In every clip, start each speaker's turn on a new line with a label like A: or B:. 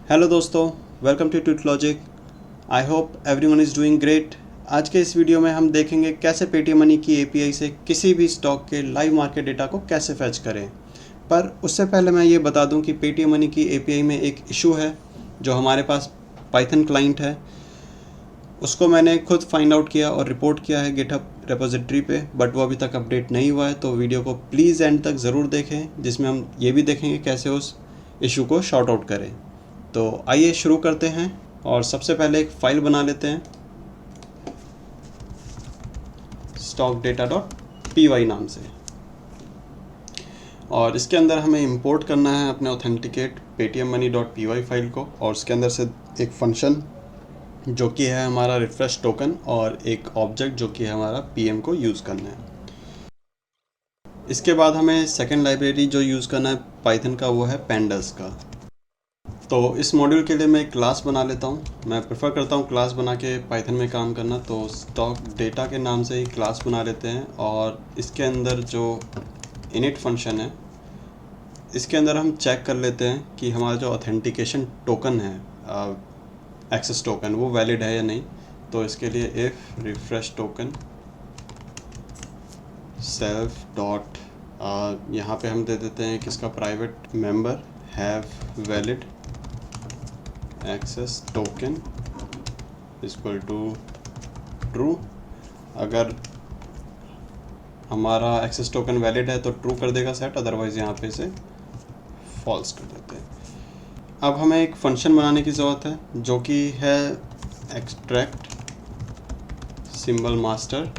A: Hello दोस्तों, welcome to Tute Logic. I hope everyone is doing great. आज के इस वीडियो में हम देखेंगे कैसे पेटीएम मनी की एपीआई से किसी भी स्टॉक के लाइव मार्केट डेटा को कैसे फैच करें। पर उससे पहले मैं ये बता दूं कि पेटीएम मनी की एपीआई में एक इशू है। जो हमारे पास पाइथन क्लाइंट है, उसको मैंने खुद फाइंड आउट किया और रिपोर्ट किया है गिटहब रेपोजिटरी पे, बट वो अभी तक अपडेट नहीं हुआ है। तो वीडियो को प्लीज़ एंड तक ज़रूर देखें, जिसमें हम ये भी देखेंगे कैसे उस इशू को शॉर्ट आउट करें। तो आइए शुरू करते हैं और सबसे पहले एक फ़ाइल बना लेते हैं stockdata.py नाम से, और इसके अंदर हमें इंपोर्ट करना है अपने ऑथेंटिकेट paytmmoney.py फाइल को, और उसके अंदर से एक फंक्शन जो कि है हमारा रिफ्रेश टोकन और एक ऑब्जेक्ट जो कि है हमारा पीएम को यूज़ करना है। इसके बाद हमें सेकेंड लाइब्रेरी जो यूज़ करना है पाइथन का, वो है पैंडास का। तो इस मॉड्यूल के लिए मैं एक क्लास बना लेता हूँ। मैं प्रेफर करता हूँ क्लास बना के पाइथन में काम करना, तो स्टॉक डेटा के नाम से ही क्लास बना लेते हैं। और इसके अंदर जो इनिट फंक्शन है, इसके अंदर हम चेक कर लेते हैं कि हमारा जो ऑथेंटिकेशन टोकन है, एक्सेस टोकन, वो वैलिड है या नहीं। तो इसके लिए if refresh token self dot, यहाँ पे हम दे देते हैं कि इसका private member have valid access token equal to true. अगर हमारा एक्सेस टोकन वैलिड है तो ट्रू कर देगा सेट, अदरवाइज़ यहाँ पे इसे फॉल्स कर देते हैं। अब हमें एक फंक्शन बनाने की ज़रूरत है जो कि है एक्सट्रैक्ट सिंबल मास्टर।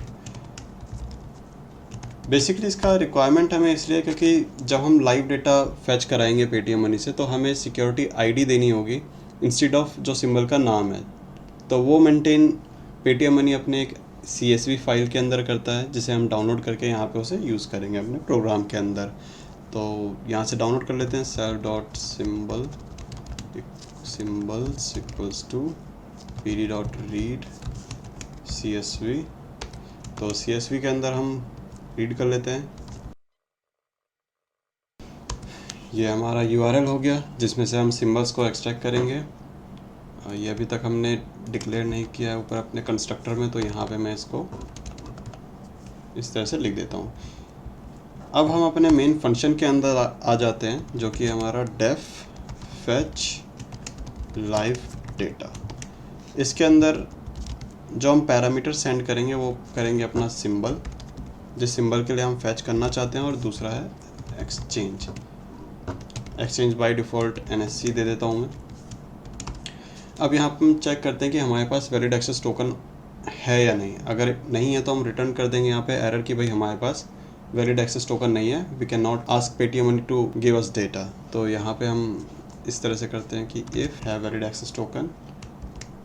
A: बेसिकली इसका रिक्वायरमेंट हमें इसलिए क्योंकि जब हम लाइव डेटा फैच कराएंगे पेटीएम मनी से, तो हमें सिक्योरिटी आईडी देनी होगी इंस्टेड ऑफ जो सिंबल का नाम है। तो वो मेंटेन पेटीएम मनी अपने एक CSV फाइल के अंदर करता है, जिसे हम डाउनलोड करके यहाँ पे उसे यूज़ करेंगे अपने प्रोग्राम के अंदर। तो यहाँ से डाउनलोड कर लेते हैं self dot symbol symbols equals to pd dot read CSV। तो CSV के अंदर हम रीड कर लेते हैं। ये हमारा URL हो गया जिसमें से हम सिम्बल्स को एक्सट्रैक्ट करेंगे। ये अभी तक हमने डिक्लेयर नहीं किया है ऊपर अपने कंस्ट्रक्टर में, तो यहाँ पे मैं इसको इस तरह से लिख देता हूँ। अब हम अपने मेन फंक्शन के अंदर आ जाते हैं, जो कि हमारा डेफ फैच लाइव डेटा। इसके अंदर जो हम पैरामीटर सेंड करेंगे वो करेंगे अपना सिंबल, जिस सिंबल के लिए हम फैच करना चाहते हैं, और दूसरा है एक्सचेंज बाय डिफ़ॉल्ट NSC दे देता हूँ मैं। अब यहाँ पर हम चेक करते हैं कि हमारे पास वैलिड एक्सेस टोकन है या नहीं। अगर नहीं है तो हम रिटर्न कर देंगे यहाँ पे एरर कि भाई हमारे पास वैलिड एक्सेस टोकन नहीं है, we can not ask Paytm money to give us data. तो यहाँ पे हम इस तरह से करते हैं कि इफ़ है वैलिड एक्सेस टोकन,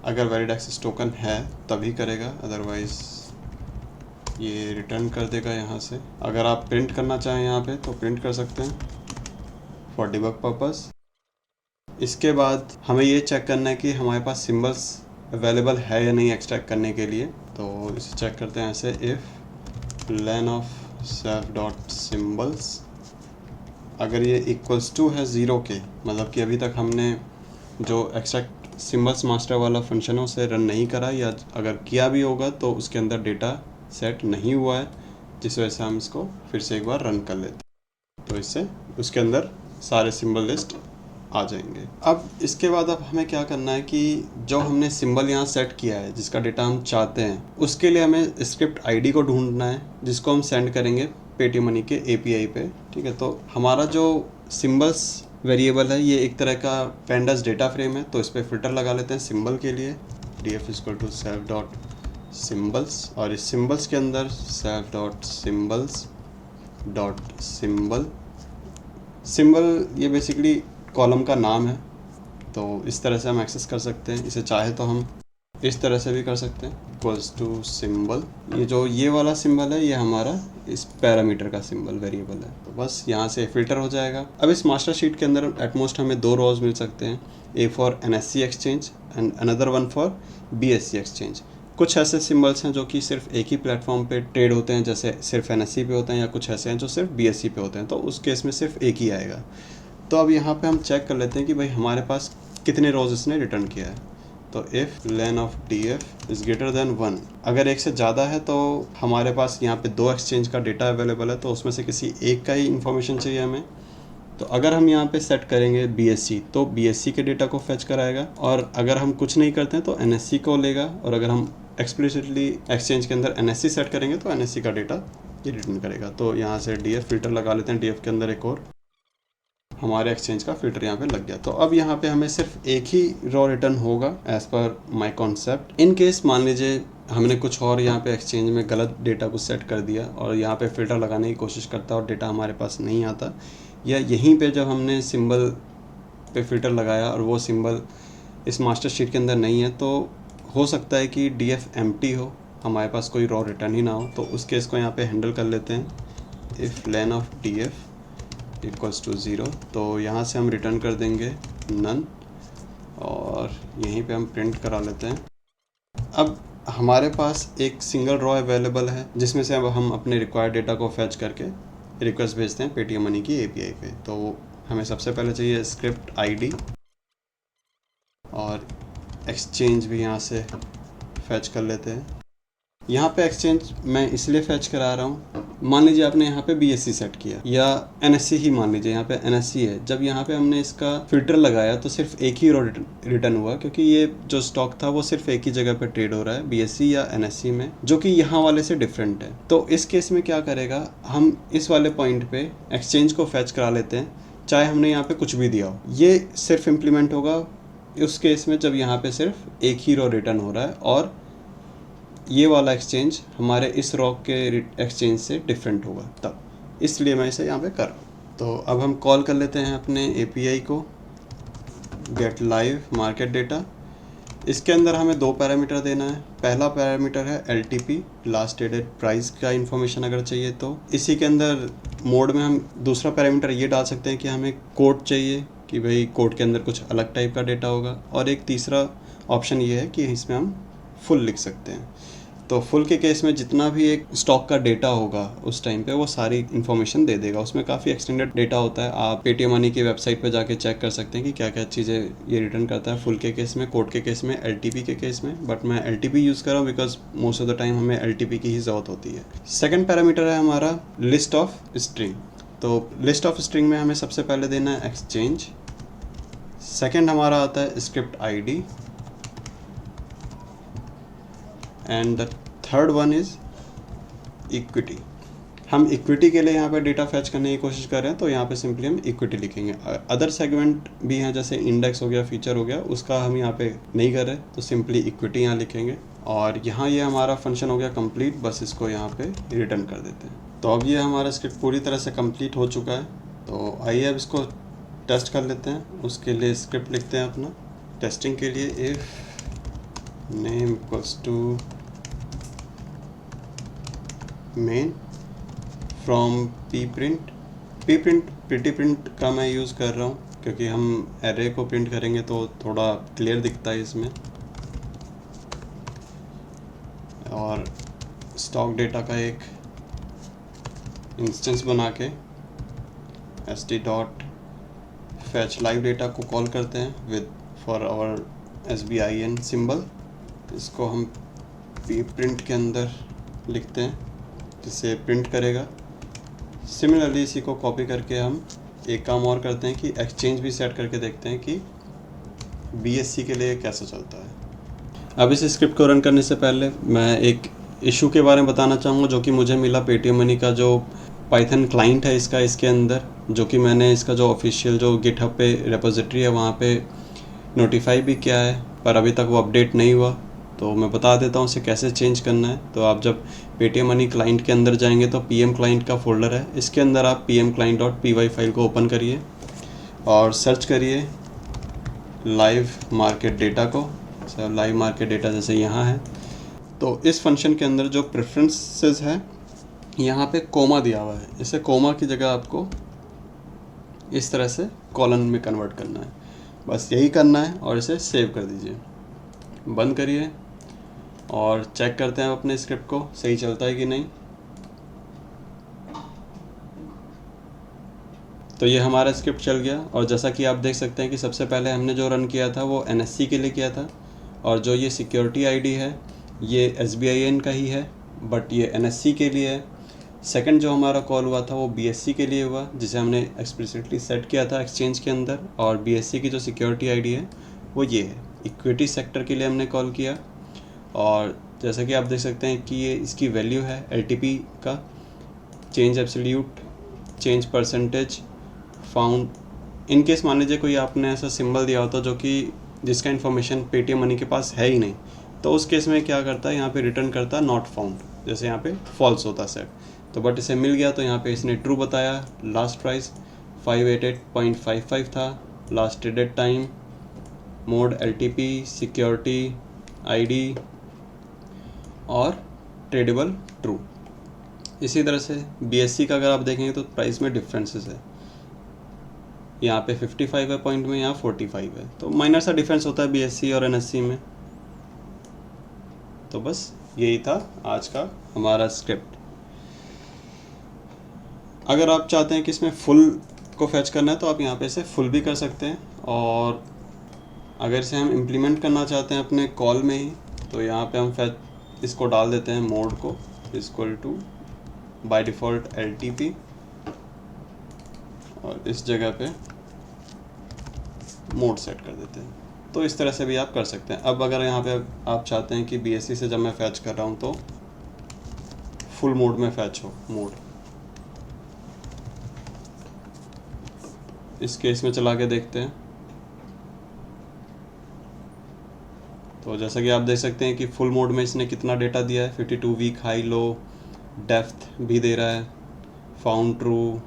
A: अगर वैलिड एक्सेस टोकन है तभी करेगा, अदरवाइज़ ये रिटर्न कर देगा यहाँ से। अगर आप प्रिंट करना चाहें यहाँ पे तो प्रिंट कर सकते हैं फॉर डिबग पर्पस। इसके बाद हमें ये चेक करना है कि हमारे पास सिंबल्स अवेलेबल है या नहीं एक्सट्रैक्ट करने के लिए। तो इसे चेक करते हैं ऐसे, if len of self dot symbols, अगर ये इक्वल्स टू है 0 के, मतलब कि अभी तक हमने जो एक्सट्रैक्ट सिम्बल्स मास्टर वाला फंक्शन है उसे रन नहीं करा, या अगर किया भी होगा तो उसके अंदर डेटा सेट नहीं हुआ है, जिस वजह से हम इसको फिर से एक बार रन कर लेते हैं। तो इससे उसके अंदर सारे सिंबल लिस्ट आ जाएंगे। अब इसके बाद अब हमें क्या करना है कि जो हमने सिंबल यहाँ सेट किया है जिसका डेटा हम चाहते हैं, उसके लिए हमें स्क्रिप्ट आईडी को ढूंढना है, जिसको हम सेंड करेंगे पेटीएम मनी के API पे। ठीक है, तो हमारा जो सिंबल्स वेरिएबल है ये एक तरह का पैंडास डेटा फ्रेम है, तो इस पर फिल्टर लगा लेते हैं सिंबल के लिए, df equal to self dot symbols, और इस सिम्बल्स के अंदर self dot symbols dot symbol. Symbol ये बेसिकली कॉलम का नाम है, तो इस तरह से हम एक्सेस कर सकते हैं। इसे चाहे तो हम इस तरह से भी कर सकते हैं, इक्वल्स टू सिंबल। ये जो ये वाला सिंबल है ये हमारा इस पैरामीटर का सिंबल वेरिएबल है, तो बस यहाँ से फिल्टर हो जाएगा। अब इस मास्टर शीट के अंदर एटमोस्ट हमें 2 रोज मिल सकते हैं, A for NSC exchange and another one for BSC exchange. कुछ ऐसे सिंबल्स हैं जो कि सिर्फ एक ही प्लेटफॉर्म पे ट्रेड होते हैं, जैसे सिर्फ NSC पे होते हैं, या कुछ ऐसे हैं जो सिर्फ BSC पे होते हैं, तो उस केस में सिर्फ एक ही आएगा। तो अब यहाँ पे हम चेक कर लेते हैं कि भाई हमारे पास कितने रोज इसने रिटर्न किया है। तो if len of df is greater than 1, अगर एक से ज़्यादा है तो हमारे पास यहाँ पे 2 एक्सचेंज का डेटा अवेलेबल है, तो उसमें से किसी एक का ही इन्फॉर्मेशन चाहिए हमें। तो अगर हम यहाँ पे सेट करेंगे BSC तो BSC के डेटा को फेच कराएगा, और अगर हम कुछ नहीं करते हैं तो NSC को लेगा, और अगर हम एक्सप्लिसिटली एक्सचेंज के अंदर NSC सेट करेंगे तो NSC का डेटा ये रिटर्न करेगा। तो यहाँ से DF फिल्टर लगा लेते हैं, DF के अंदर एक और हमारे एक्सचेंज का फिल्टर यहाँ पे लग गया। तो अब यहाँ पे हमें सिर्फ एक ही रॉ रिटर्न होगा as per my concept. In case मान लीजिए हमने कुछ और यहाँ पे एक्सचेंज में गलत डेटा को सेट कर दिया और यहाँ पे फिल्टर लगाने की कोशिश करता और डेटा हमारे पास नहीं आता, या यहीं पे जब हमने सिंबल पे फिल्टर लगाया और वो सिंबल इस मास्टर शीट के अंदर नहीं है, तो हो सकता है कि DF एम्प्टी हो, हमारे पास कोई रॉ रिटर्न ही ना हो। तो उस केस को यहाँ पे हैंडल कर लेते हैं। If len of DF equals to 0, तो यहाँ से हम रिटर्न कर देंगे नन, और यहीं पे हम प्रिंट करा लेते हैं। अब हमारे पास एक सिंगल रॉ अवेलेबल है जिसमें से अब हम अपने रिक्वायर्ड डेटा को फैच करके रिक्वेस्ट भेजते हैं पेटीएम मनी की API पे। तो हमें सबसे पहले चाहिए स्क्रिप्ट ID, और एक्सचेंज भी यहाँ से फैच कर लेते हैं। यहाँ पे एक्सचेंज मैं इसलिए फैच करा रहा हूँ, मान लीजिए आपने यहाँ पे BSC सेट किया या NSC ही मान लीजिए, यहाँ पे NSC है। जब यहाँ पे हमने इसका फिल्टर लगाया तो सिर्फ एक ही रो रिटर्न हुआ, क्योंकि ये जो स्टॉक था वो सिर्फ एक ही जगह पे ट्रेड हो रहा है, BSC या NSC में, जो कि यहाँ वाले से डिफरेंट है। तो इस केस में क्या करेगा, हम इस वाले पॉइंट पे एक्सचेंज को फैच करा लेते हैं, चाहे हमने यहाँ पे कुछ भी दिया हो। ये सिर्फ इम्प्लीमेंट होगा उस केस में जब यहाँ पे सिर्फ एक ही रो रिटर्न हो रहा है और ये वाला एक्सचेंज हमारे इस रॉ के एक्सचेंज से डिफरेंट होगा तब, इसलिए मैं इसे यहाँ पे कर रहा हूँ। तो अब हम कॉल कर लेते हैं अपने API को, गेट लाइव मार्केट डेटा। इसके अंदर हमें 2 पैरामीटर देना है। पहला पैरामीटर है LTP, लास्ट ट्रेडेड प्राइस का इन्फॉर्मेशन अगर चाहिए तो। इसी के अंदर मोड में हम दूसरा पैरामीटर ये डाल सकते हैं कि हमें कोड चाहिए, कि भाई कोड के अंदर कुछ अलग टाइप का डेटा होगा। और एक तीसरा ऑप्शन ये है कि इसमें हम फुल लिख सकते हैं। तो फुल के केस में जितना भी एक स्टॉक का डेटा होगा उस टाइम पे वो सारी इन्फॉर्मेशन दे देगा। उसमें काफ़ी एक्सटेंडेड डेटा होता है, आप पेटीएम मनी की वेबसाइट पे जाके चेक कर सकते हैं कि क्या क्या चीज़ें ये रिटर्न करता है फुल के केस में, कोड के केस में, LTP के केस में। बट मैं LTP यूज़ कर रहा हूँ because most of the time हमें LTP की ही ज़रूरत होती है। सेकेंड पैरामीटर है हमारा लिस्ट ऑफ स्ट्रिंग। तो लिस्ट ऑफ स्ट्रिंग में हमें सबसे पहले देना है एक्सचेंज। सेकेंड हमारा आता है script ID, and the third one is equity. हम इक्विटी के लिए यहाँ पे डेटा फैच करने की कोशिश कर रहे हैं, तो यहाँ पे सिंपली हम इक्विटी लिखेंगे। अदर सेगमेंट भी हैं जैसे इंडेक्स हो गया, फीचर हो गया, उसका हम यहाँ पे नहीं कर रहे, तो सिंपली इक्विटी यहाँ लिखेंगे। और यहाँ ये हमारा फंक्शन हो गया कंप्लीट, बस इसको यहाँ पे रिटर्न कर देते हैं। तो अब ये हमारा स्क्रिप्ट पूरी तरह से कंप्लीट हो चुका है। तो आइए अब इसको टेस्ट कर लेते हैं। उसके लिए स्क्रिप्ट लिखते हैं अपना टेस्टिंग के लिए, if name equals to main from pprint। Pretty print का मैं यूज़ कर रहा हूँ क्योंकि हम एरे को प्रिंट करेंगे तो थोड़ा क्लियर दिखता है इसमें। और स्टॉक डेटा का एक इंस्टेंस बना के st dot fetch live data को कॉल करते हैं with for our SBIN symbol. इसको हम pprint के अंदर लिखते हैं जिससे प्रिंट करेगा। सिमिलरली इसी को कॉपी करके हम एक काम और करते हैं कि एक्सचेंज भी सेट करके देखते हैं कि BSC के लिए कैसा चलता है। अब इस स्क्रिप्ट को रन करने से पहले मैं एक इशू के बारे में बताना चाहूँगा जो कि मुझे मिला पेटीएम मनी का जो पाइथन क्लाइंट है इसका, इसके अंदर, जो कि मैंने इसका जो ऑफिशियल जो गिटहब पे रेपोजिटरी है वहाँ पे नोटिफाई भी किया है, पर अभी तक वो अपडेट नहीं हुआ। तो मैं बता देता हूँ उसे कैसे चेंज करना है। तो आप जब पेटीएम मनी क्लाइंट के अंदर जाएंगे तो PM क्लाइंट का फोल्डर है, इसके अंदर आप pmclient.py फाइल को ओपन करिए और सर्च करिए लाइव मार्केट डेटा को। लाइव मार्केट डेटा जैसे यहाँ है, तो इस फंक्शन के अंदर जो प्रेफरेंसेस है यहाँ पे कोमा दिया हुआ है, इसे कोमा की जगह आपको इस तरह से कॉलन में कन्वर्ट करना है। बस यही करना है और इसे सेव कर दीजिए, बंद करिए और चेक करते हैं अपने स्क्रिप्ट को सही चलता है कि नहीं। तो ये हमारा स्क्रिप्ट चल गया और जैसा कि आप देख सकते हैं कि सबसे पहले हमने जो रन किया था वो NSC के लिए किया था, और जो ये सिक्योरिटी आईडी है ये SBIN का ही है, बट ये NSC के लिए है। सेकंड जो हमारा कॉल हुआ था वो BSC के लिए हुआ, जिसे हमने एक्सप्लिसिटली सेट किया था एक्सचेंज के अंदर, और BSC की जो सिक्योरिटी आईडी है वो ये है। इक्विटी सेक्टर के लिए हमने कॉल किया, और जैसा कि आप देख सकते हैं कि ये इसकी वैल्यू है LTP का, change absolute, change percentage, found. इन केस मान लीजिए कोई आपने ऐसा सिंबल दिया होता जो कि जिसका इन्फॉर्मेशन पेटीएम मनी के पास है ही नहीं, तो उस केस में क्या करता है, यहाँ पे रिटर्न करता है नॉट फाउंड, जैसे यहाँ पे फॉल्स होता सेट। तो बट इसे मिल गया, तो यहाँ पे इसने ट्रू बताया। लास्ट प्राइस 588.55 था, last traded time, mode LTP, security ID और ट्रेडेबल ट्रू। इसी तरह से BSC का अगर आप देखेंगे तो प्राइस में डिफरेंसेस है, यहाँ पे 55 है पॉइंट में, यहाँ 45 है, तो माइनर सा डिफरेंस होता है BSC और NSC में। तो बस यही था आज का हमारा स्क्रिप्ट। अगर आप चाहते हैं कि इसमें फुल को फैच करना है तो आप यहाँ पे से फुल भी कर सकते हैं, और अगर इसे हम इम्प्लीमेंट करना चाहते हैं अपने कॉल में ही, तो यहाँ पे हम फैच इसको डाल देते हैं मोड को equal to by default LTP, और इस जगह पे मोड सेट कर देते हैं। तो इस तरह से भी आप कर सकते हैं। अब अगर यहाँ पे आप चाहते हैं कि BSC से जब मैं फैच कर रहा हूँ तो फुल मोड में फैच हो मोड, इस केस में चला के देखते हैं। तो जैसा कि आप देख सकते हैं कि फुल मोड में इसने कितना डेटा दिया है, 52 वीक हाई लो, डेप्थ भी दे रहा है, फाउंड ट्रू,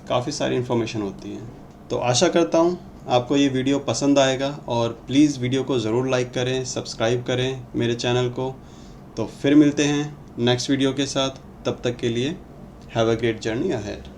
A: काफ़ी सारी इन्फॉर्मेशन होती है। तो आशा करता हूँ आपको ये वीडियो पसंद आएगा, और प्लीज़ वीडियो को ज़रूर लाइक करें, सब्सक्राइब करें मेरे चैनल को। तो फिर मिलते हैं नेक्स्ट वीडियो के साथ, तब तक के लिए have a great journey ahead.